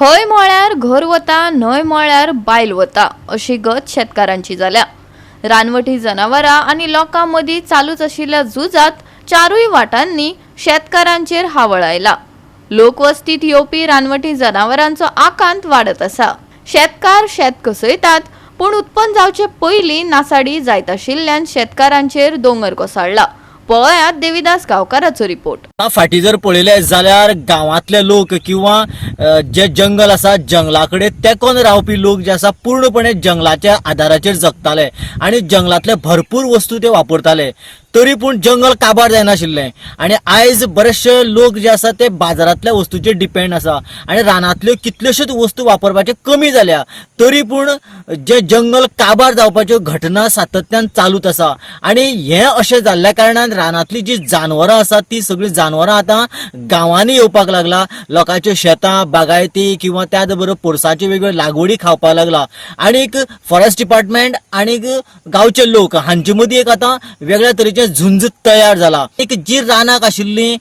हय म्हळ्यार घर वता, न्हय म्हळ्यार बायल वता अशी गत शेतकारांची जाल्या. रानवटी जनावरां आनी लोकां मदीं चालूच आशिल्ल्या झुजात चारूय वाटांनी शेतकारांचेर हावळ आयला. लोकवस्तीत येवपी रानवटी जनावरांचो आकांत वाडत आसा. शेतकार शेत कसयतात, पूण उत्पन्न जावचे पयलीं नासाडी जायत आशिल्ल्यान शेतकारांचेर दोंगर कोसळ्ळा. पळयात देविदास गांवकाराचो रिपोर्ट. फाटी जर पळयले जाल्यार गांवांतले लोक किंवा जे जंगल आसा जंगला कडेन तेंकोन रावपी लोक जे आसा पूर्णपणे जंगलाच्या आधाराचेर जगताले आनी जंगलातले भरपूर वस्तू ते वापरताले. तरी पूण जंगल काबार जायनाशिल्लें आनी आयज बरेचशे लोक जे आसा ते बाजारांतल्या वस्तूचेर डिपेंड आसा आनी रानांतल्यो कितल्योश्योच वस्तू वापरपाचे कमी जाल्या. तरी पूण जे जंगल काबार जावपाच्यो घटना सातत्यान चालूच आसा आनी हें अशें जाल्ल्या कारणान रानांतली जी जानवरां आसात ती सगळीं जानवरां आतां गांवांनी येवपाक लागला. लोकांचे शेतां बागायती किंवा त्याच बरोबर पोरसाच्यो वेगवेगळ्यो लागवडी खावपाक लागला. आनीक फॉरेस्ट डिपार्टमेंट आनीक गांवचे लोक हांचे मदीं एक आतां वेगळ्या तरेचे झुंज तयार जाला. एक जी रानाक आशिल्ली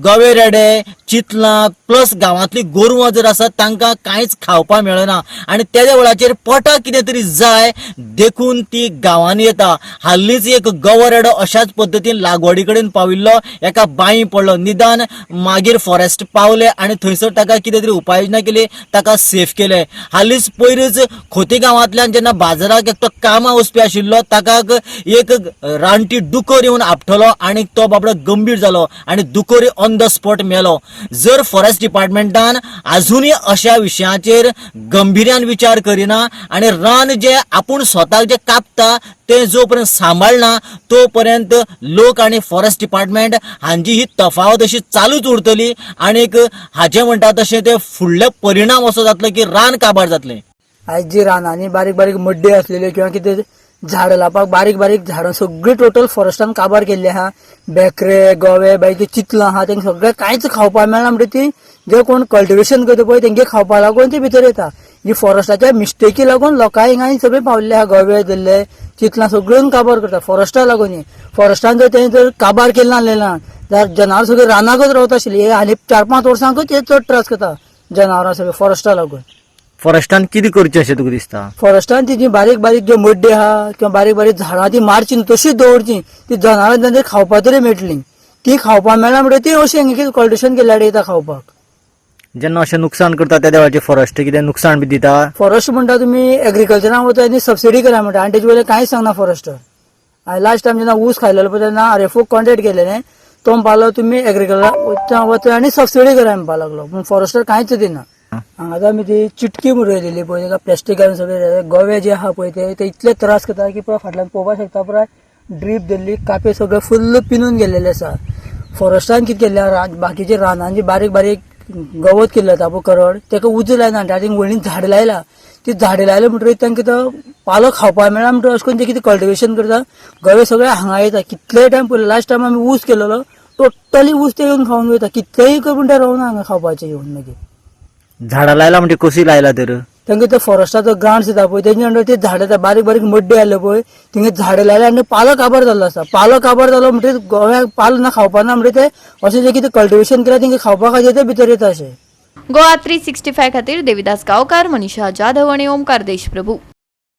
गवे रेडे चितलां प्लस गांवांतली गोरवां जर आसात तांकां कांयच खावपाक मेळना आनी तेद्या वेळाचेर पोटाक कितें तरी जाय देखून ती गांवांनी येता. हाल्लीच एक गवो रेडो अशाच पद्दतीन लागवडी कडेन पाविल्लो एका बांय पडलो. निदान मागीर फॉरेस्ट पावले आनी थंयसर ताका कितें तरी उपाययोजना केली, ताका सेफ केले. हालींच पयरच खोती गांवांतल्यान जेन्ना बाजाराक एकटो कामां वचपी आशिल्लो ताका एक रानटी दुकोर येवन आपटलो आनी तो बाबडो गंभीर जालो आनी दुकोर ऑन द स्पॉट मेलो. जर फॉरेस्ट डिपार्टमेंटान अजूनय अशा विशयाचेर गंभीर्यान विचार करिना आनी रान जे आपूण स्वताक जे कापता ते जो पर्यंत सांबाळना तो पर्यंत लोक आनी फॉरेस्ट डिपार्टमेंट हांची ही तफावत अशी चालूच उरतली आनीक हाचे म्हणटा तशें ते फुडले परिणाम असो जातलो की रान काबार जातलें. आयज जी रानांनी बारीक बारीक मड्डे असलेले किंवा कितें झाड लावपाक बारीक बारीक झाडां सगळी टोटल फॉरेस्टान काबार केल्ली आहा. बेकरे गवे बायके चितलां आहा तेंका सगळें कांयच खावपाक मेळना. म्हणजे ती जे कोण कल्टिवेशन करता पळय तेंगे खावपाक लागून ती भितर येता. ही फॉरेस्टाच्या मिस्टेकी लागून लोकां हिंगा सगळे पावल्ले आहा. गवे धरले चितलां सगळ्यांक काबार करता फॉरेस्टा लागून. फॉरेस्टान जर तें जर काबार केलें नासलें ना जाल्यार जनावर सगळीं रानाकच रावता आशिल्ली. हे हालीं 4-5 वर्सांकच हे चड त्रास करता जनावरां सगळें फॉरेस्टा लागून. फॉरेस्टान कितें करचें अशें तुका दिसता? फॉरेस्टान ती जी बारीक बारीक जे मड्डे आहा किंवा बारीक बारीक झाडां ती मारची न्ही, तशीच दवरची. ती जनावरां तांचे खावपाक तरी मेळटली. ती खावपाक मेळना म्हणजे ती अशें कल्टिवेशन केल्यार येता खावपाक. जेन्ना अशें नुकसान करता त्या देवाचे फॉरेस्ट कितें नुकसान बी दिता? फॉरेस्ट म्हणटा तुमी एग्रीकल्चरान वता आनी सबसिडी करा म्हणटा आनी तेजे वेळेर कांयच सांगना फॉरेस्ट. हांवें लास्ट टायम जेन्ना ऊस खायलेलो पळय तेन्ना RFO कॉन्टेक्ट केलेलें. तो म्हणपाक तुमी एग्रीकल्चर वता आनी सबसिडी करा म्हणपाक लागलो. पूण फॉरेस्टर कांयच दिना. हांगा आमी ती चिटकी म्हणून रोयलेली पळय तेका प्लास्टिकान सगळे गवे जे आहा पळय ते इतले त्रास करता की पळय फाटल्यान पळोवपाक शकता पळय ड्रीप धरली कापे सगळे फुल्ल पिनून गेलेले आसा. फॉरेस्टान कितें केल्लें बाकीचे रानांची बारीक बारीक गवत केल्लें आसा पळय करड तेका उज लायना आनी तातूंत व्हडली झाड लायला. ती झाड लायले म्हणटकीर तांकां तो पालो खावपाक मेळना म्हणटकीर अशें करून ते कितें कल्टिवेशन करता गवे सगळे हांगा येता. कितलेय टायम पयलो लास्ट टायम आमी ऊस केलेलो टोटली ऊस ते येवन खावन वयता. कितलेंय करून ते रावना हांगा खावपाचें येवन. मागीर झाडां लायला म्हणजे कशी लायला तर तांकां ते फॉरेस्टाचो ग्रांट्स येता पळय तेजे अंडर ते झाडां बारीक बारीक मड्डे आसले पळय थिंगा झाडां लायले आनी पालो काबार जाल्लो आसा. पालो काबार जालो म्हणटकीर गोव्याक पालो ना खावपाक ना म्हणजे ते अशें जे कितें कल्टिवेशन केल्यार तेंकां खावपा खातीर ते भितर येता अशें. गोवा 365 खातीर देविदास गांवकार, मनीषा जाधव आनी ओमकार देशप्रभू.